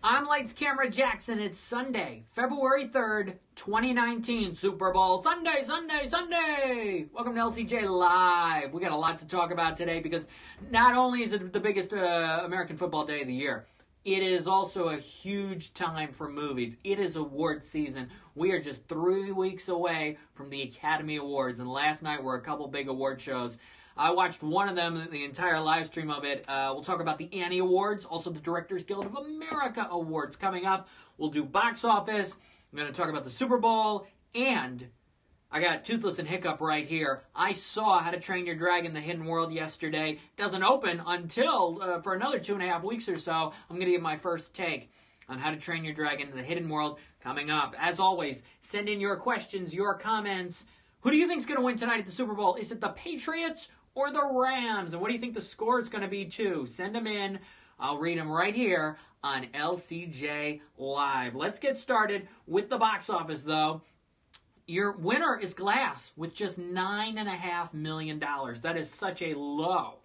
I'm Lights Camera Jackson. It's Sunday, February 3rd, 2019. Super Bowl Sunday, Sunday, Sunday. Welcome to LCJ Live. We got a lot to talk about today because not only is it the biggest American football day of the year, it is also a huge time for movies. It is award season. We are just 3 weeks away from the Academy Awards, and last night were a couple big award shows. I watched one of them, the entire live stream of it. We'll talk about the Annie Awards, also the Directors Guild of America Awards coming up. We'll do box office. I'm going to talk about the Super Bowl, and I got Toothless and Hiccup right here. I saw How to Train Your Dragon, The Hidden World yesterday. Doesn't open until for another 2.5 weeks or so. I'm going to give my first take on How to Train Your Dragon, The Hidden World coming up. As always, send in your questions, your comments. Who do you think is going to win tonight at the Super Bowl? Is it the Patriots or the Rams? And what do you think the score is going to be too? Send them in. I'll read them right here on LCJ Live. Let's get started with the box office, though. Your winner is Glass with just $9.5 million. That is such a low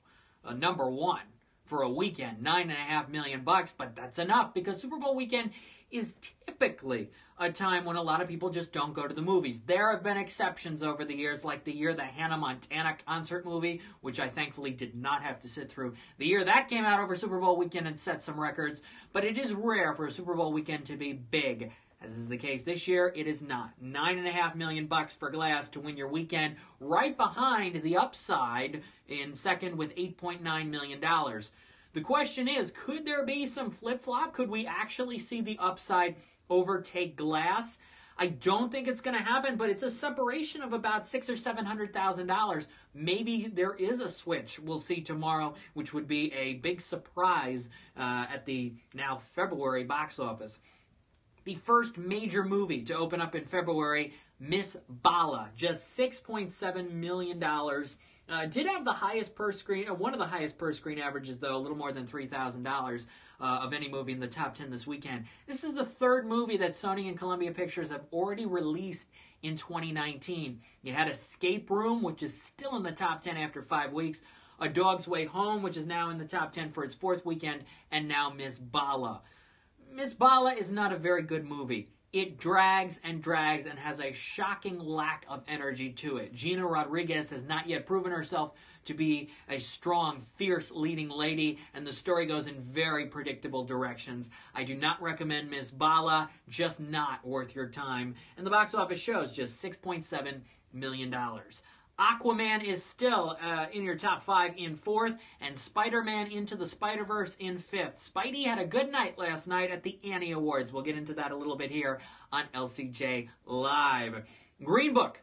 number one for a weekend. $9.5 million, but that's enough because Super Bowl weekend is typically a time when a lot of people just don't go to the movies. There have been exceptions over the years, like the year the Hannah Montana concert movie, which I thankfully did not have to sit through. The year that came out over Super Bowl weekend and set some records, but it is rare for a Super Bowl weekend to be big. As is the case this year, it is not. $9.5 million for Glass to win your weekend, right behind the Upside in second with $8.9 million. The question is, could there be some flip-flop? Could we actually see the Upside overtake Glass? I don't think it's going to happen, but it's a separation of about $600,000 or $700,000. Maybe there is a switch we'll see tomorrow, which would be a big surprise at the now February box office. The first major movie to open up in February, Miss Bala, just $6.7 million. Did have the highest per screen, one of the highest per screen averages, though, a little more than $3,000 of any movie in the top 10 this weekend. This is the third movie that Sony and Columbia Pictures have already released in 2019. You had Escape Room, which is still in the top 10 after 5 weeks. A Dog's Way Home, which is now in the top 10 for its fourth weekend. And now Miss Bala. Miss Bala is not a very good movie. It drags and has a shocking lack of energy to it. Gina Rodriguez has not yet proven herself to be a strong, fierce leading lady, and the story goes in very predictable directions. I do not recommend Miss Bala, just not worth your time. And the box office shows just $6.7 million. Aquaman is still in your top 5 in 4th, and Spider-Man Into the Spider-Verse in 5th. Spidey had a good night last night at the Annie Awards. We'll get into that a little bit here on LCJ Live. Green Book,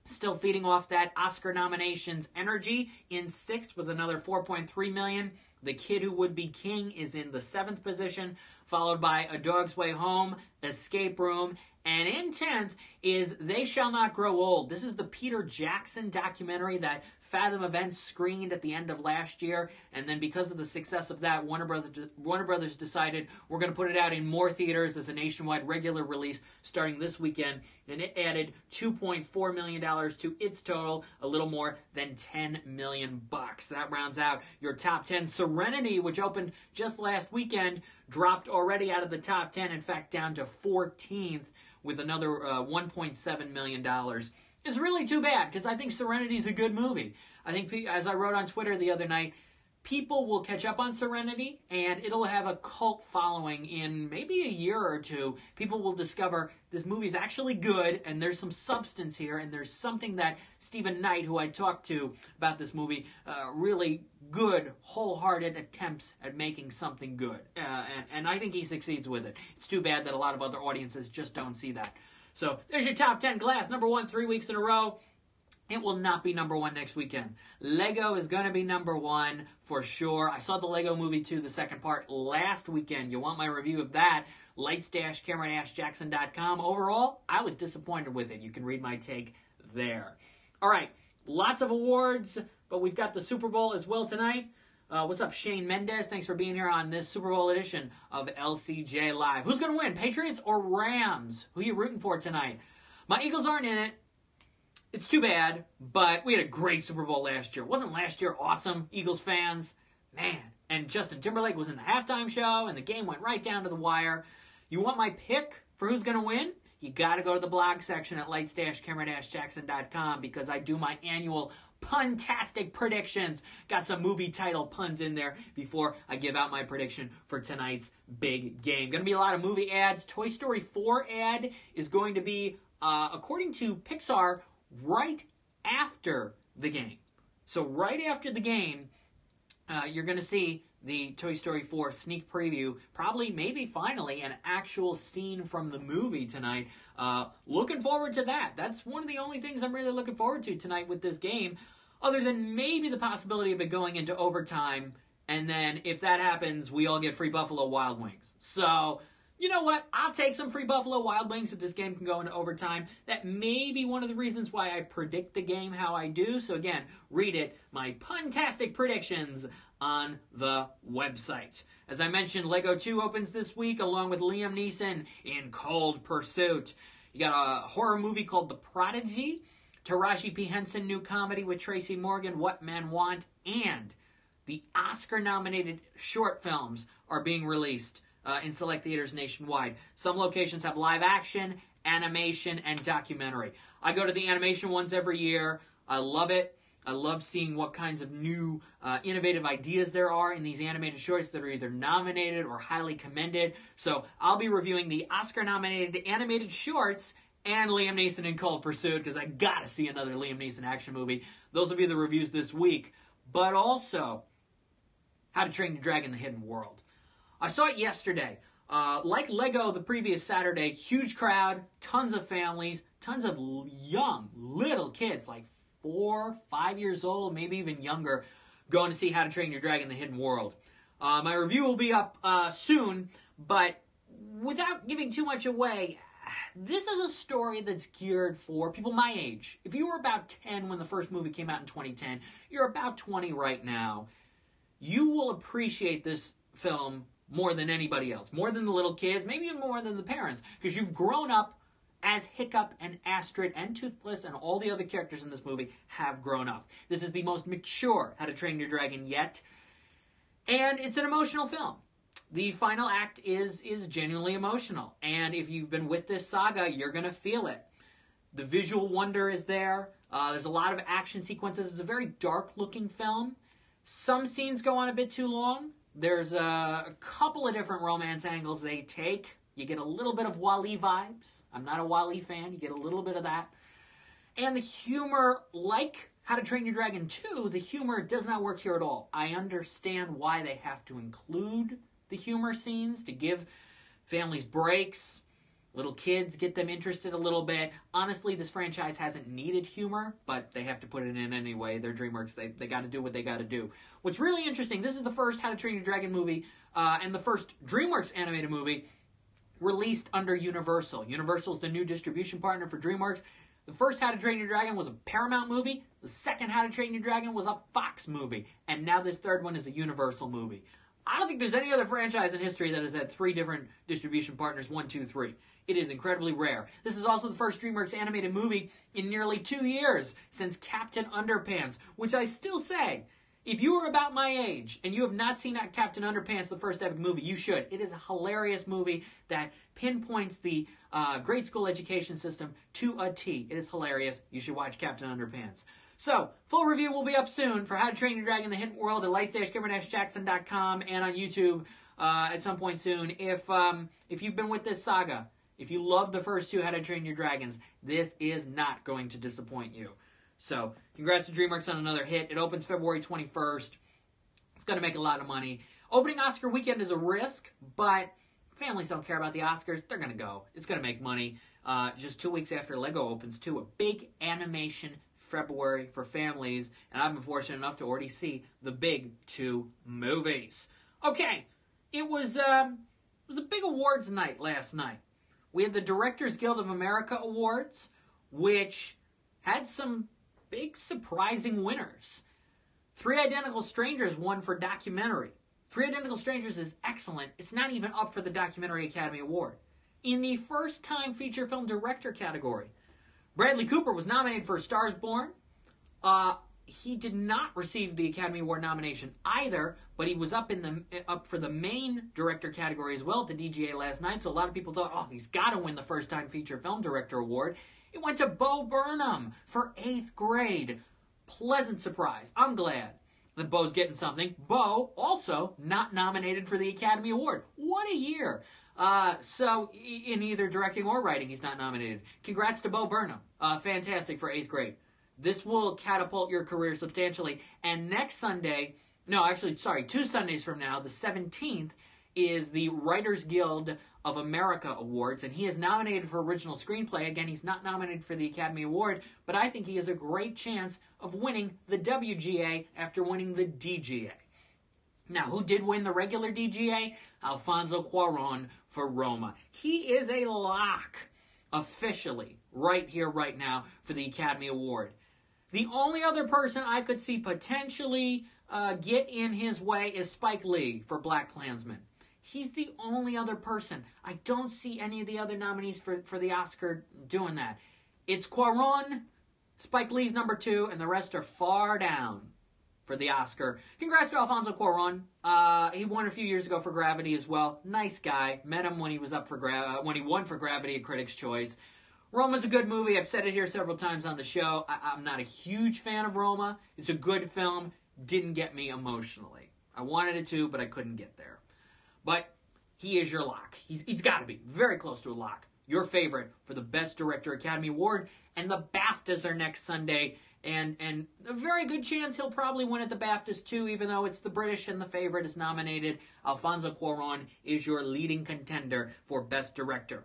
still feeding off that Oscar nominations energy in 6th with another $4.3 million. The Kid Who Would Be King is in the 7th position, followed by A Dog's Way Home, Escape Room, and in 10th is They Shall Not Grow Old. This is the Peter Jackson documentary that Fathom Events screened at the end of last year, and then because of the success of that, Warner Brothers decided we're going to put it out in more theaters as a nationwide regular release starting this weekend, and it added $2.4 million to its total, a little more than $10 million. That rounds out your top 10. Serenity, which opened just last weekend, dropped already out of the top 10, in fact down to 14th with another $1.7 million. It's really too bad because I think Serenity's a good movie. I think, as I wrote on Twitter the other night, people will catch up on Serenity and it'll have a cult following in maybe a year or two. People will discover this movie's actually good and there's some substance here and there's something that Stephen Knight, who I talked to about this movie, really good, wholehearted attempts at making something good. And I think he succeeds with it. It's too bad that a lot of other audiences just don't see that. So there's your top 10. Glass, number 1 3 weeks in a row. It will not be number 1 next weekend. Lego is going to be number 1 for sure. I saw the Lego Movie 2, the second part, last weekend. You want my review of that? Lights-camera-jackson.com. Overall, I was disappointed with it. You can read my take there. All right, lots of awards, but we've got the Super Bowl as well tonight. What's up, Shane Mendez? Thanks for being here on this Super Bowl edition of LCJ Live. Who's going to win, Patriots or Rams? Who are you rooting for tonight? My Eagles aren't in it. It's too bad, but we had a great Super Bowl last year. Wasn't last year awesome, Eagles fans? Man, and Justin Timberlake was in the halftime show, and the game went right down to the wire. You want my pick for who's going to win? You got to go to the blog section at lights-camera-jackson.com because I do my annual Puntastic predictions. Got some movie title puns in there before I give out my prediction for tonight's big game. Going to be a lot of movie ads. Toy Story 4 ad is going to be, according to Pixar, right after the game. So right after the game, you're going to see the Toy Story 4 sneak preview, probably, maybe finally, an actual scene from the movie tonight. Looking forward to that. That's one of the only things I'm really looking forward to tonight with this game, other than maybe the possibility of it going into overtime, and then if that happens, we all get free Buffalo Wild Wings. So, you know what? I'll take some free Buffalo Wild Wings if this game can go into overtime. That may be one of the reasons why I predict the game how I do. So again, read it, my Puntastic predictions on the website. As I mentioned, Lego 2 opens this week along with Liam Neeson in Cold Pursuit. You got a horror movie called The Prodigy, Taraji P. Henson new comedy with Tracy Morgan, What Men Want, and the Oscar-nominated short films are being released in select theaters nationwide. Some locations have live action, animation, and documentary. I go to the animation ones every year. I love it. I love seeing what kinds of new, innovative ideas there are in these animated shorts that are either nominated or highly commended. So I'll be reviewing the Oscar-nominated animated shorts and Liam Neeson in Cold Pursuit because I gotta see another Liam Neeson action movie. Those will be the reviews this week. But also, How to Train Your Dragon: The Hidden World. I saw it yesterday. Like Lego the previous Saturday, huge crowd, tons of families, tons of young, little kids, like 4, 5 years old, maybe even younger, going to see How to Train Your Dragon: The Hidden World. My review will be up soon, but without giving too much away, this is a story that's geared for people my age. If you were about 10 when the first movie came out in 2010, you're about 20 right now, you will appreciate this film more than anybody else, more than the little kids, maybe even more than the parents, because you've grown up as Hiccup and Astrid and Toothless and all the other characters in this movie have grown up. This is the most mature How to Train Your Dragon yet, and it's an emotional film. The final act is genuinely emotional, and if you've been with this saga, you're going to feel it. The visual wonder is there. There's a lot of action sequences. It's a very dark-looking film. Some scenes go on a bit too long. There's a couple of different romance angles they take. You get a little bit of Wall-E vibes. I'm not a Wall-E fan. You get a little bit of that. And the humor, like How to Train Your Dragon 2, the humor does not work here at all. I understand why they have to include the humor scenes to give families breaks, little kids, get them interested a little bit. Honestly, this franchise hasn't needed humor, but they have to put it in anyway. They're DreamWorks. They got to do what they got to do. What's really interesting, this is the first How to Train Your Dragon movie and the first DreamWorks animated movie released under Universal. Universal's the new distribution partner for DreamWorks. The first How to Train Your Dragon was a Paramount movie. The second How to Train Your Dragon was a Fox movie. And now this third one is a Universal movie. I don't think there's any other franchise in history that has had 3 different distribution partners, 1, 2, 3. It is incredibly rare. This is also the first DreamWorks animated movie in nearly 2 years since Captain Underpants, which I still say, if you are about my age and you have not seen Captain Underpants, the first epic movie, you should. It is a hilarious movie that pinpoints the grade school education system to a T. It is hilarious. You should watch Captain Underpants. So, full review will be up soon for How to Train Your Dragon: The Hidden World at lights-camera-jackson.com and on YouTube at some point soon. If you've been with this saga, if you love the first 2 How to Train Your Dragons, this is not going to disappoint you. So, congrats to DreamWorks on another hit. It opens February 21st. It's going to make a lot of money. Opening Oscar weekend is a risk, but families don't care about the Oscars. They're going to go. It's going to make money. Just 2 weeks after Lego opens, too. A big animation February for families, and I've been fortunate enough to already see the big 2 movies. Okay, it was a big awards night last night. We had the Directors Guild of America Awards, which had some big surprising winners. 3 Identical Strangers won for documentary. 3 Identical Strangers is excellent. It's not even up for the Documentary Academy Award. In the first time feature film director category, Bradley Cooper was nominated for A Star is Born. he did not receive the Academy Award nomination either, but he was up for the main director category as well at the DGA last night. So a lot of people thought, oh, he's got to win the First Time Feature Film Director Award. It went to Bo Burnham for 8th Grade. Pleasant surprise. I'm glad that Bo's getting something. Bo also not nominated for the Academy Award. What a year. So in either directing or writing, he's not nominated. Congrats to Bo Burnham. Fantastic for 8th Grade. This will catapult your career substantially. And next Sunday, 2 Sundays from now, the 17th, is the Writers Guild of America Awards, and he is nominated for Original Screenplay. Again, he's not nominated for the Academy Award, but I think he has a great chance of winning the WGA after winning the DGA. Now, who did win the regular DGA? Alfonso Cuarón for Roma. He is a lock, officially, right here, right now, for the Academy Award. The only other person I could see potentially get in his way is Spike Lee for BlacKkKlansman. He's the only other person. I don't see any of the other nominees for the Oscar doing that. It's Cuarón, Spike Lee's number 2, and the rest are far down for the Oscar. Congrats to Alfonso Cuarón. He won a few years ago for Gravity as well. Nice guy. Met him when he was up for when he won for Gravity at Critics' Choice. Roma's a good movie. I've said it here several times on the show. I'm not a huge fan of Roma. It's a good film. Didn't get me emotionally. I wanted it to, but I couldn't get there. But he is your lock. He's got to be very close to a lock. Your favorite for the Best Director Academy Award. And the BAFTAs are next Sunday. And a very good chance he'll probably win at the BAFTAs too, even though it's the British and the favorite is nominated. Alfonso Cuarón is your leading contender for Best Director.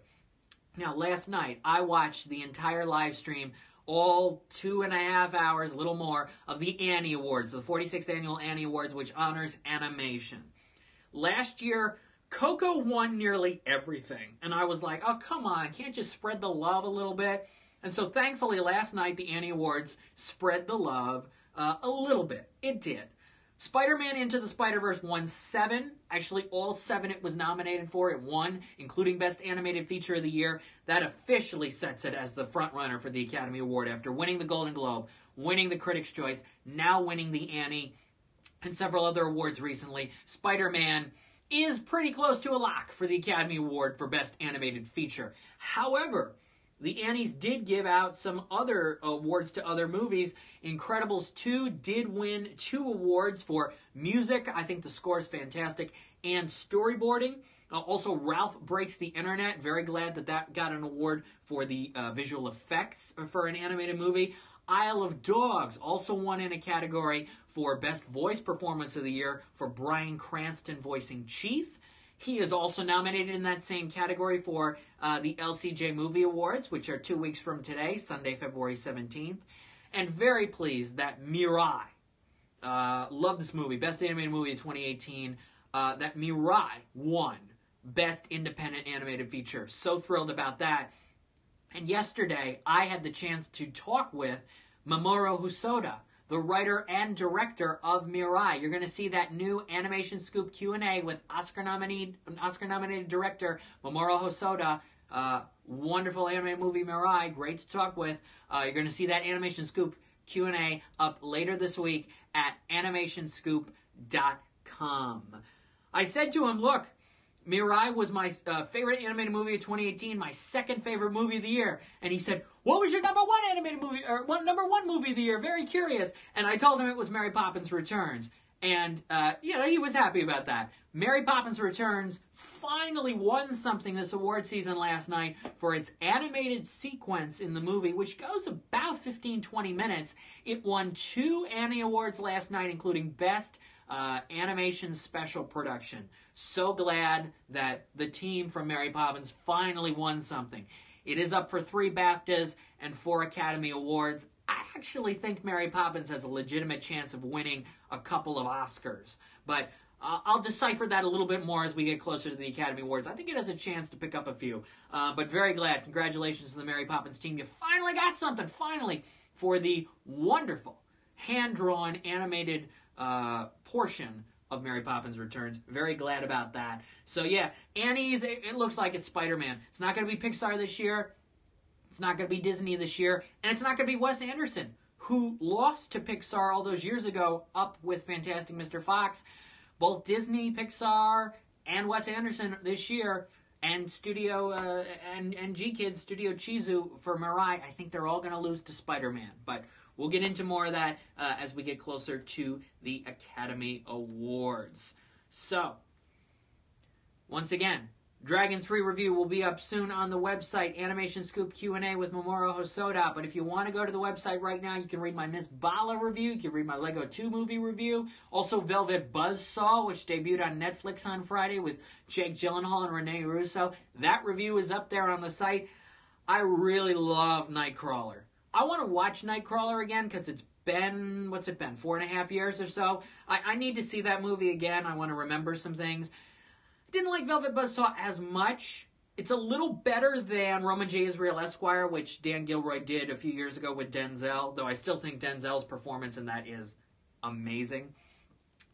Now, last night, I watched the entire live stream, all 2.5 hours, a little more, of the Annie Awards, the 46th Annual Annie Awards, which honors animation. Last year, Coco won nearly everything. And I was like, oh, come on, can't you spread the love a little bit? And so, thankfully, last night, the Annie Awards spread the love a little bit. It did. Spider-Man Into the Spider-Verse won 7. Actually, all 7 it was nominated for, it won, including Best Animated Feature of the Year. That officially sets it as the frontrunner for the Academy Award after winning the Golden Globe, winning the Critics' Choice, now winning the Annie, and several other awards recently. Spider-Man is pretty close to a lock for the Academy Award for Best Animated Feature. However, the Annies did give out some other awards to other movies. Incredibles 2 did win 2 awards for music. I think the score is fantastic. And storyboarding. Also, Ralph Breaks the Internet. Very glad that got an award for the visual effects for an animated movie. Isle of Dogs also won in a category for Best Voice Performance of the Year for Bryan Cranston voicing Chief. He is also nominated in that same category for the LCJ Movie Awards, which are 2 weeks from today, Sunday, February 17th. And very pleased that Mirai, love this movie, Best Animated Movie of 2018, that Mirai won Best Independent Animated Feature. So thrilled about that. And yesterday, I had the chance to talk with Mamoru Hosoda, the writer and director of Mirai. You're going to see that new Animation Scoop Q&A with Oscar-nominated director Mamoru Hosoda. Wonderful animated movie Mirai. Great to talk with. You're going to see that Animation Scoop Q&A up later this week at animationscoop.com. I said to him, look, Mirai was my favorite animated movie of 2018, my second favorite movie of the year. And he said, what was your number 1 animated movie, or number 1 movie of the year? Very curious. And I told him it was Mary Poppins Returns. And, he was happy about that. Mary Poppins Returns finally won something this award season last night for its animated sequence in the movie, which goes about 15-20 minutes. It won 2 Annie Awards last night, including Best Animation Special Production. So glad that the team from Mary Poppins finally won something. It is up for 3 BAFTAs and 4 Academy Awards. I actually think Mary Poppins has a legitimate chance of winning a couple of Oscars. But I'll decipher that a little bit more as we get closer to the Academy Awards. I think it has a chance to pick up a few. But very glad. Congratulations to the Mary Poppins team. You finally got something, finally, for the wonderful hand-drawn animated portion of Mary Poppins Returns. Very glad about that. So yeah, Annie's, it looks like it's Spider-Man. It's not going to be Pixar this year. It's not going to be Disney this year. And it's not going to be Wes Anderson, who lost to Pixar all those years ago, up with Fantastic Mr. Fox. Both Disney, Pixar, and Wes Anderson this year, and Studio and G-Kids, Studio Chizu for Mirai, I think they're all going to lose to Spider-Man. But we'll get into more of that as we get closer to the Academy Awards. So, once again, Dragon 3 review will be up soon on the website, Animation Scoop Q&A with Mamoru Hosoda. But if you want to go to the website right now, you can read my Miss Bala review. You can read my Lego 2 movie review. Also, Velvet Buzzsaw, which debuted on Netflix on Friday with Jake Gyllenhaal and Rene Russo. That review is up there on the site. I really love Nightcrawler. I want to watch Nightcrawler again because it's been, 4.5 years or so. I need to see that movie again. I want to remember some things. Didn't like Velvet Buzzsaw as much. It's a little better than Roman J. Israel Esquire, which Dan Gilroy did a few years ago with Denzel, though I still think Denzel's performance in that is amazing.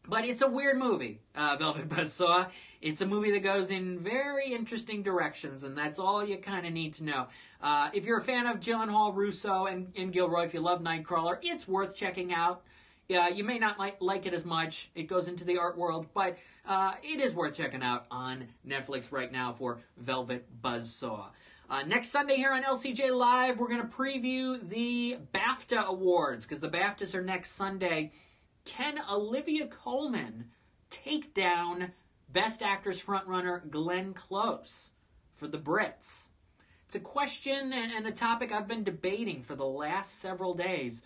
But it's a weird movie, Velvet Buzzsaw. It's a movie that goes in very interesting directions, and that's all you kind of need to know. If you're a fan of Gyllenhaal, Russo, and Gilroy, if you love Nightcrawler, it's worth checking out. You may not like it as much. It goes into the art world, but it is worth checking out on Netflix right now for Velvet Buzzsaw. Next Sunday here on LCJ Live, we're going to preview the BAFTA Awards, because the BAFTAs are next Sunday. Can Olivia Colman take down Best Actress frontrunner Glenn Close for the Brits? It's a question and a topic I've been debating for the last several days.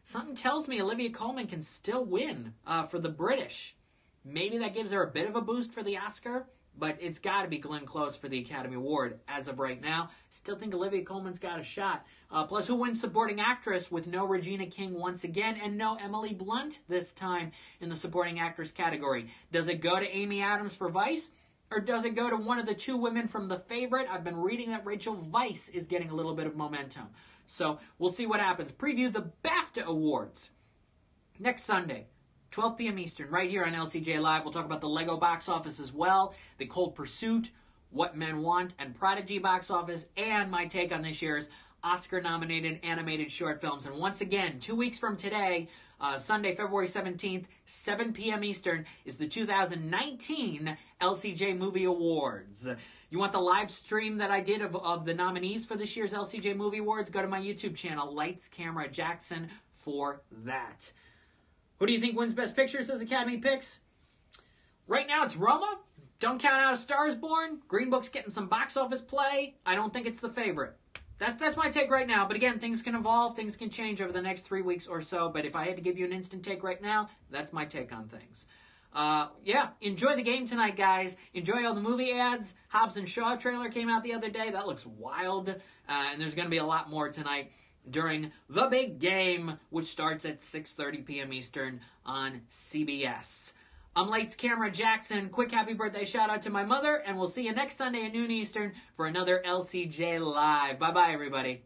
Something tells me Olivia Colman can still win for the British. Maybe that gives her a bit of a boost for the Oscar, but it's got to be Glenn Close for the Academy Award as of right now. Still think Olivia Colman's got a shot. Plus, who wins Supporting Actress with no Regina King once again and no Emily Blunt this time in the Supporting Actress category? Does it go to Amy Adams for Vice? Or does it go to one of the two women from The Favorite? I've been reading that Rachel Weisz is getting a little bit of momentum. So we'll see what happens. Preview the BAFTA Awards next Sunday, 12 p.m. Eastern, right here on LCJ Live. We'll talk about the Lego box office as well, the Cold Pursuit, What Men Want, and Prodigy box office, and my take on this year's Oscar-nominated animated short films. And once again, 2 weeks from today, Sunday, February 17th, 7 p.m. Eastern, is the 2019 LCJ Movie Awards. You want the live stream that I did of the nominees for this year's LCJ Movie Awards? Go to my YouTube channel, Lights, Camera, Jackson, for that. Who do you think wins Best Picture, says Academy Picks? Right now, it's Roma. Don't count out A Star is Born. Green Book's getting some box office play. I don't think it's The Favorite. That's my take right now. But again, things can evolve. Things can change over the next 3 weeks or so. But if I had to give you an instant take right now, that's my take on things. Enjoy the game tonight, guys. Enjoy all the movie ads. Hobbs and Shaw trailer came out the other day. That looks wild. And there's going to be a lot more tonight during the big game, which starts at 6:30 p.m. Eastern on CBS. I'm Lights, Camera, Jackson. Quick happy birthday shout out to my mother, and we'll see you next Sunday at noon Eastern for another LCJ Live. Bye-bye, everybody.